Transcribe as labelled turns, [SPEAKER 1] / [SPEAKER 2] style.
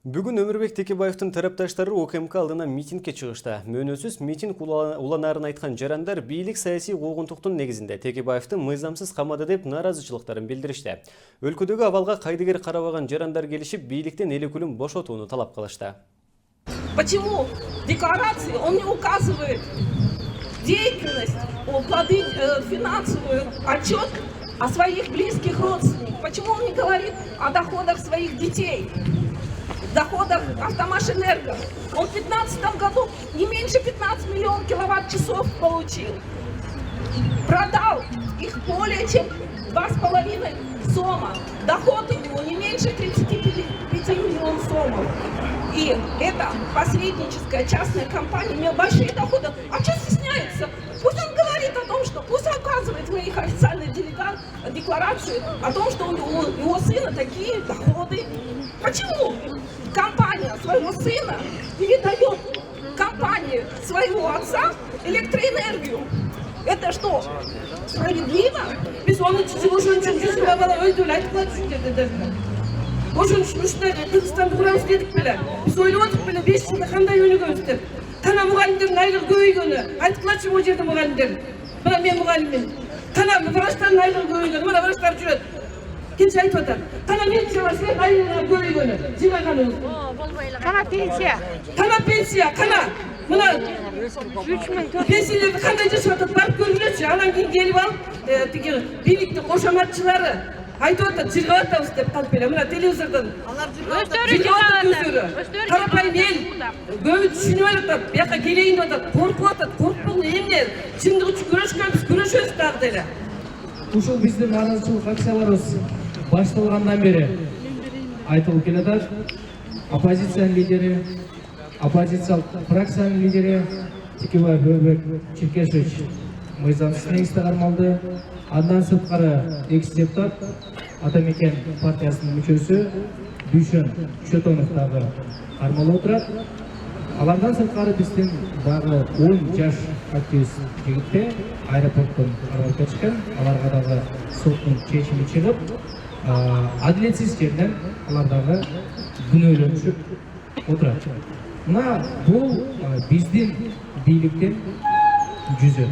[SPEAKER 1] Бүгін Өмірбек Текебаевтың тарапташтары ОКМК алдына митингке чыгышты. Мөнөсүз митинг уланарын айтқан жарандар бийлик саясий куугунтуктун негизинде Текебаевты мыйзамсыз камады деп наразычылыктарын билдиришти. Өлкөдөгү абалга кайдыгер карабаган жарандар келишип, бийликтен эл өкүлүн бошотууну талап кылышты.
[SPEAKER 2] Почему в декларации он не указывает деятельность, плоды, финансовую отчет о своих близких родственниках? Почему он не говорит о доходах своих детей, доходах Автомашэнерго? Он в 2015 году не меньше 15 миллионов киловатт-часов получил. Продал их более чем 2,5 сома. Доход у него не меньше 35 миллионов сомов. И это посредническая частная компания имела большие доходы. А что стесняется? Пусть он говорит о том, что пусть указывает в своих официальных декларации о том, что у его сына такие доходы. Почему компания своего сына передает компании своего отца электроэнергию? Это что, справедливо? Biz onun için boşun çünkü bana öldüler. Aytıklar düşüncede. Boşun düşünmüşler. Kırgızistan'da kuramız dedik bile. Biz oynadık bile. 5 yılda kanday önü gösterdik. Kana muğalimlerin ayrılık göğüygönü. Aytıklar için o yerde muğalimlerin. Bana ben muğalimim. Kana vraçların ayrılık göğüygönü. Bana vraçlar cüret. Kimse ayıp atar. Kana ben çalışırım ayrılık göğüygönü. Zima kanımız.
[SPEAKER 3] Kana pensiya.
[SPEAKER 2] Kana pensiya. Kana. Buna
[SPEAKER 3] 3 ming.
[SPEAKER 2] pensiyalarni qanday jashatib barib ko'ringlarchi. Anan keyin kelib olib, birlikda qo'shamatchilari aytyapti, jirg'avatamiz deb qalblar. Mana televizordan. Qarapayım el. Göğü düşünüyorlar. Bu yoqqa kelayin deyotadi. Qo'rqyapti. Qo'rqmoqni endi. Chimdiq uchun kurashganmiz, kurashamiz taqdirda.
[SPEAKER 4] Ушул биздин наразычылык акцияларыбыз башталгандан бери айтылып келатат. Оппозициянын лидери, оппозициялык фракциянын лидери Текебаев Өмүрбек Черкешевич мыйзамсыз негизде кармалды. Андан сырткары экс-депутат Атамекен партиясынын мүчөсү Дүйшөн Шөтөнов дагы кармалып отурат. Алардан сырткары биздин дагы 10 жаш активист жигитте аэропорттон каралып кетишкен. Аларга дагы соттун чечими чыгып, адилетсиз жерден алар дагы күнөөлөнүшүп отурат. Мына бул биздин бийликтин жүзү.